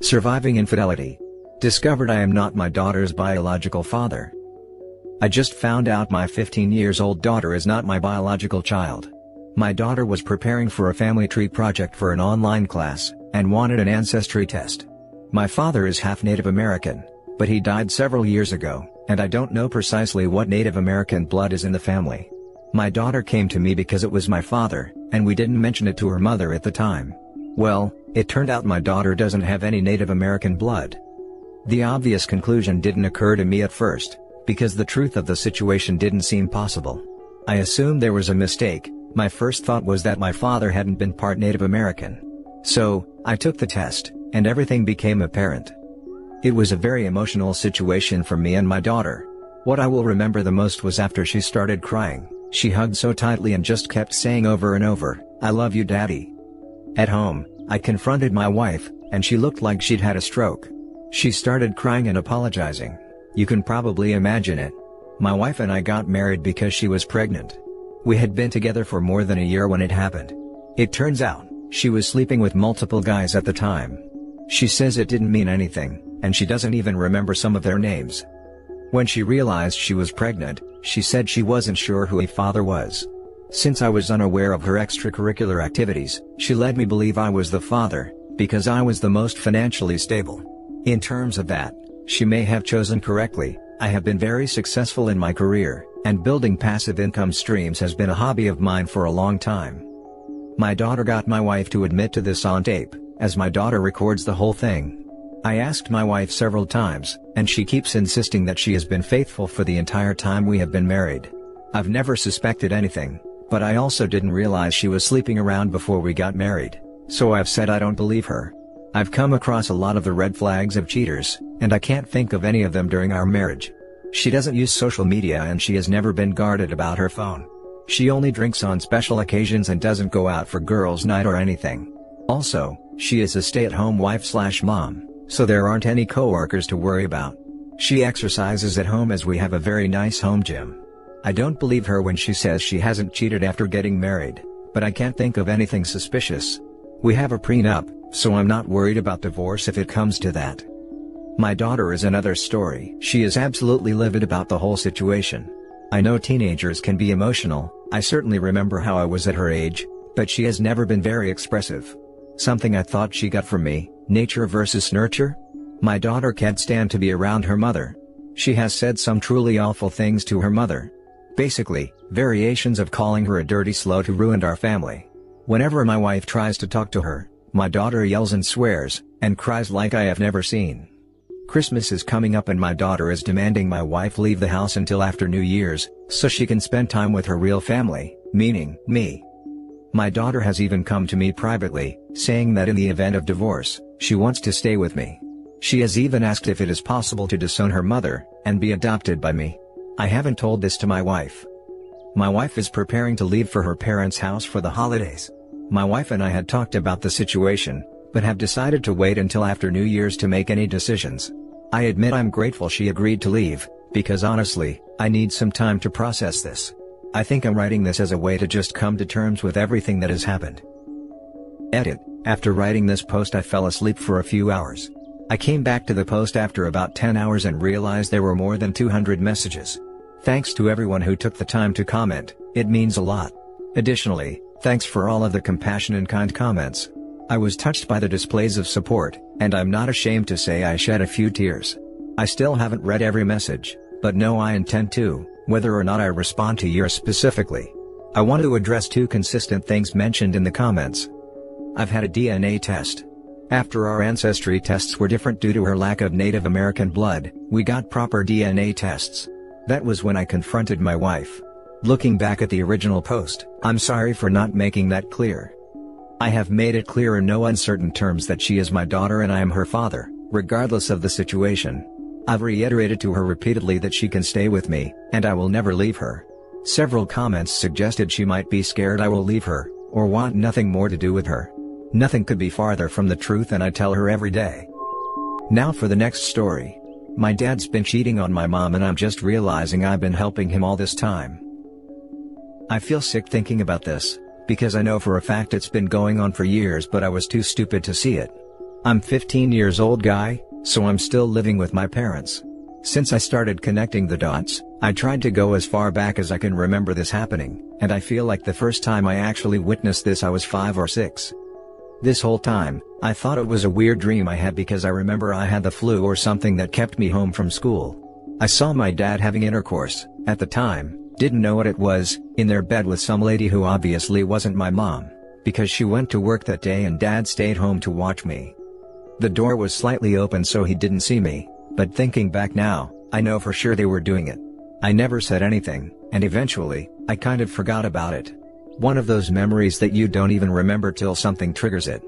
Surviving infidelity. Discovered I am not my daughter's biological father. I just found out my 15 years old daughter is not my biological child. My daughter was preparing for a family tree project for an online class, and wanted an ancestry test. My father is half Native American, but he died several years ago, and I don't know precisely what Native American blood is in the family. My daughter came to me because it was my father, and we didn't mention it to her mother at the time. Well, it turned out my daughter doesn't have any Native American blood. The obvious conclusion didn't occur to me at first, because the truth of the situation didn't seem possible. I assumed there was a mistake. My first thought was that my father hadn't been part Native American. So, I took the test, and everything became apparent. It was a very emotional situation for me and my daughter. What I will remember the most was after she started crying. She hugged so tightly and just kept saying over and over, "I love you, Daddy." At home, I confronted my wife, and she looked like she'd had a stroke. She started crying and apologizing. You can probably imagine it. My wife and I got married because she was pregnant. We had been together for more than a year when it happened. It turns out, she was sleeping with multiple guys at the time. She says it didn't mean anything, and she doesn't even remember some of their names. When she realized she was pregnant, she said she wasn't sure who her father was. Since I was unaware of her extracurricular activities, she led me believe I was the father, because I was the most financially stable. In terms of that, she may have chosen correctly. I have been very successful in my career, and building passive income streams has been a hobby of mine for a long time. My daughter got my wife to admit to this on tape, as my daughter records the whole thing. I asked my wife several times, and she keeps insisting that she has been faithful for the entire time we have been married. I've never suspected anything, but I also didn't realize she was sleeping around before we got married, so I've said I don't believe her. I've come across a lot of the red flags of cheaters, and I can't think of any of them during our marriage. She doesn't use social media and she has never been guarded about her phone. She only drinks on special occasions and doesn't go out for girls' night or anything. Also, she is a stay-at-home wife/mom, so there aren't any coworkers to worry about. She exercises at home as we have a very nice home gym. I don't believe her when she says she hasn't cheated after getting married, but I can't think of anything suspicious. We have a prenup, so I'm not worried about divorce if it comes to that. My daughter is another story. She is absolutely livid about the whole situation. I know teenagers can be emotional. I certainly remember how I was at her age, but she has never been very expressive. Something I thought she got from me, nature versus nurture? My daughter can't stand to be around her mother. She has said some truly awful things to her mother. Basically, variations of calling her a dirty slut who ruined our family. Whenever my wife tries to talk to her, my daughter yells and swears, and cries like I have never seen. Christmas is coming up and my daughter is demanding my wife leave the house until after New Year's, so she can spend time with her real family, meaning me. My daughter has even come to me privately, saying that in the event of divorce, she wants to stay with me. She has even asked if it is possible to disown her mother, and be adopted by me. I haven't told this to my wife. My wife is preparing to leave for her parents' house for the holidays. My wife and I had talked about the situation, but have decided to wait until after New Year's to make any decisions. I admit I'm grateful she agreed to leave, because honestly, I need some time to process this. I think I'm writing this as a way to just come to terms with everything that has happened. Edit. After writing this post I fell asleep for a few hours. I came back to the post after about 10 hours and realized there were more than 200 messages. Thanks to everyone who took the time to comment, it means a lot. Additionally, thanks for all of the compassion and kind comments. I was touched by the displays of support, and I'm not ashamed to say I shed a few tears. I still haven't read every message, but know I intend to, whether or not I respond to yours specifically. I want to address two consistent things mentioned in the comments. I've had a DNA test. After our ancestry tests were different due to her lack of Native American blood, we got proper DNA tests. That was when I confronted my wife. Looking back at the original post, I'm sorry for not making that clear. I have made it clear in no uncertain terms that she is my daughter and I am her father, regardless of the situation. I've reiterated to her repeatedly that she can stay with me, and I will never leave her. Several comments suggested she might be scared I will leave her, or want nothing more to do with her. Nothing could be farther from the truth, and I tell her every day. Now for the next story. My dad's been cheating on my mom and I'm just realizing I've been helping him all this time. I feel sick thinking about this, because I know for a fact it's been going on for years but I was too stupid to see it. I'm 15 years old guy, so I'm still living with my parents. Since I started connecting the dots, I tried to go as far back as I can remember this happening, and I feel like the first time I actually witnessed this I was 5 or 6. This whole time, I thought it was a weird dream I had because I remember I had the flu or something that kept me home from school. I saw my dad having intercourse, at the time, didn't know what it was, in their bed with some lady who obviously wasn't my mom, because she went to work that day and dad stayed home to watch me. The door was slightly open so he didn't see me, but thinking back now, I know for sure they were doing it. I never said anything, and eventually, I kind of forgot about it. One of those memories that you don't even remember till something triggers it.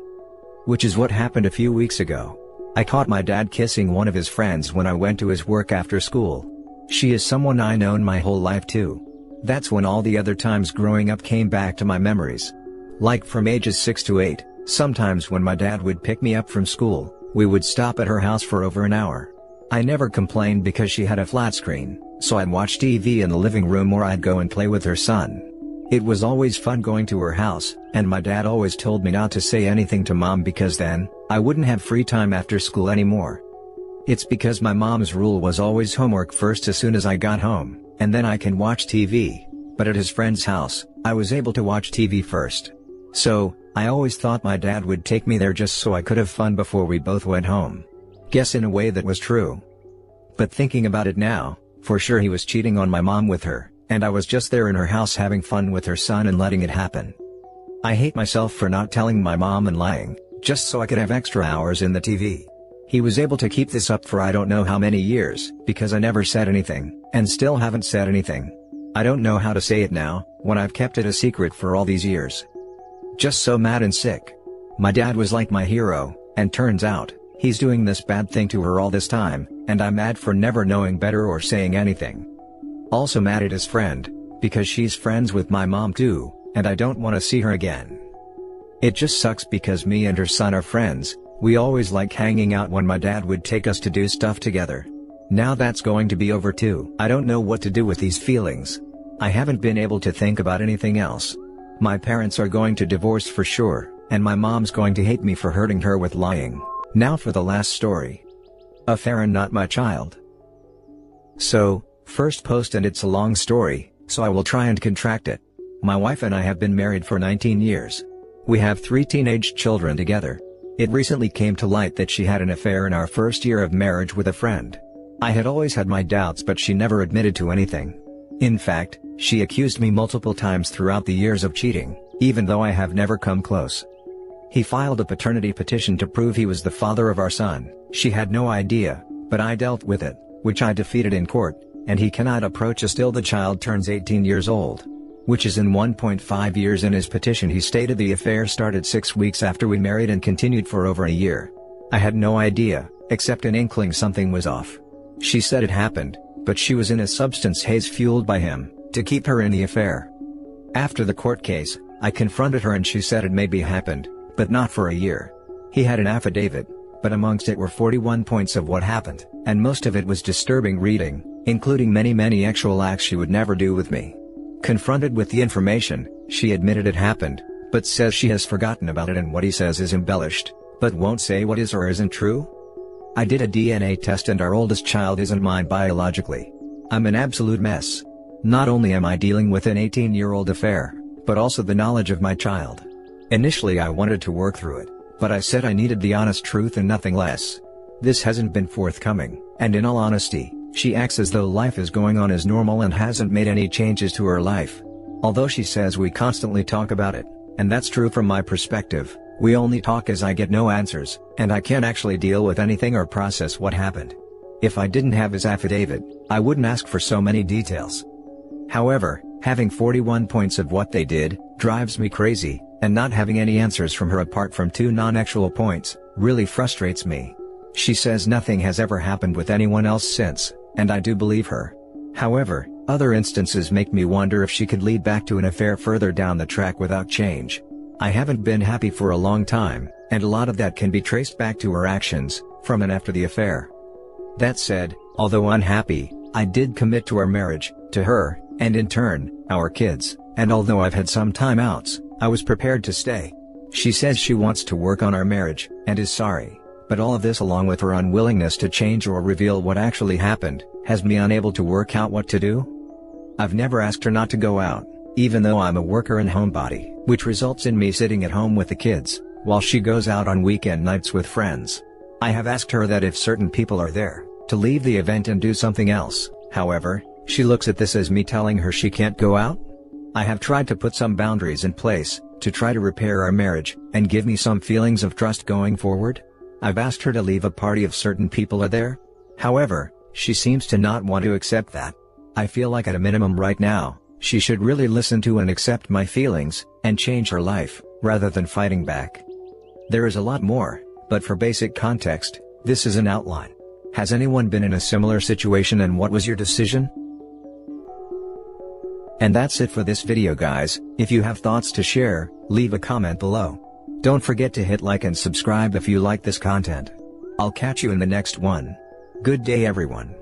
Which is what happened a few weeks ago. I caught my dad kissing one of his friends when I went to his work after school. She is someone I known my whole life too. That's when all the other times growing up came back to my memories. Like from ages 6 to 8, sometimes when my dad would pick me up from school, we would stop at her house for over an hour. I never complained because she had a flat screen, so I'd watch TV in the living room or I'd go and play with her son. It was always fun going to her house, and my dad always told me not to say anything to mom because then, I wouldn't have free time after school anymore. It's because my mom's rule was always homework first as soon as I got home, and then I can watch TV, but at his friend's house, I was able to watch TV first. So, I always thought my dad would take me there just so I could have fun before we both went home. Guess in a way that was true. But thinking about it now, for sure he was cheating on my mom with her, and I was just there in her house having fun with her son and letting it happen. I hate myself for not telling my mom and lying, just so I could have extra hours in the TV. He was able to keep this up for I don't know how many years, because I never said anything, and still haven't said anything. I don't know how to say it now, when I've kept it a secret for all these years. Just so mad and sick. My dad was like my hero, and turns out, he's doing this bad thing to her all this time, and I'm mad for never knowing better or saying anything. Also mad at his friend, because she's friends with my mom too, and I don't want to see her again. It just sucks because me and her son are friends, we always like hanging out when my dad would take us to do stuff together. Now that's going to be over too. I don't know what to do with these feelings. I haven't been able to think about anything else. My parents are going to divorce for sure, and my mom's going to hate me for hurting her with lying. Now for the last story. Affair and not my child. So, first post and it's a long story, so I will try and contract it. My wife and I have been married for 19 years. We have 3 teenage children together. It recently came to light that she had an affair in our first year of marriage with a friend. I had always had my doubts but she never admitted to anything. In fact, she accused me multiple times throughout the years of cheating, even though I have never come close. He filed a paternity petition to prove he was the father of our son. She had no idea, but I dealt with it, which I defeated in court, and he cannot approach us till the child turns 18 years old. Which is in 1.5 years. In his petition he stated the affair started 6 weeks after we married and continued for over a year. I had no idea, except an inkling something was off. She said it happened, but she was in a substance haze fueled by him, to keep her in the affair. After the court case, I confronted her and she said it maybe happened, but not for a year. He had an affidavit, but amongst it were 41 points of what happened, and most of it was disturbing reading, including many actual acts she would never do with me. Confronted with the information, she admitted it happened, but says she has forgotten about it and what he says is embellished, but won't say what is or isn't true? I did a DNA test and our oldest child isn't mine biologically. I'm an absolute mess. Not only am I dealing with an 18-year-old affair, but also the knowledge of my child. Initially I wanted to work through it, but I said I needed the honest truth and nothing less. This hasn't been forthcoming, and in all honesty, she acts as though life is going on as normal and hasn't made any changes to her life. Although she says we constantly talk about it, and that's true from my perspective, we only talk as I get no answers, and I can't actually deal with anything or process what happened. If I didn't have his affidavit, I wouldn't ask for so many details. However, having 41 points of what they did, drives me crazy, and not having any answers from her apart from 2 non-actual points, really frustrates me. She says nothing has ever happened with anyone else since, and I do believe her. However, other instances make me wonder if she could lead back to an affair further down the track without change. I haven't been happy for a long time, and a lot of that can be traced back to her actions, from and after the affair. That said, although unhappy, I did commit to our marriage, to her, and in turn, our kids, and although I've had some timeouts, I was prepared to stay. She says she wants to work on our marriage, and is sorry. But all of this, along with her unwillingness to change or reveal what actually happened, has me unable to work out what to do. I've never asked her not to go out, even though I'm a worker and homebody, which results in me sitting at home with the kids, while she goes out on weekend nights with friends. I have asked her that if certain people are there, to leave the event and do something else. However, she looks at this as me telling her she can't go out. I have tried to put some boundaries in place, to try to repair our marriage, and give me some feelings of trust going forward. I've asked her to leave a party if certain people are there. However, she seems to not want to accept that. I feel like at a minimum right now, she should really listen to and accept my feelings, and change her life, rather than fighting back. There is a lot more, but for basic context, this is an outline. Has anyone been in a similar situation, and what was your decision? And that's it for this video, guys. If you have thoughts to share, leave a comment below. Don't forget to hit like and subscribe if you like this content. I'll catch you in the next one. Good day, everyone.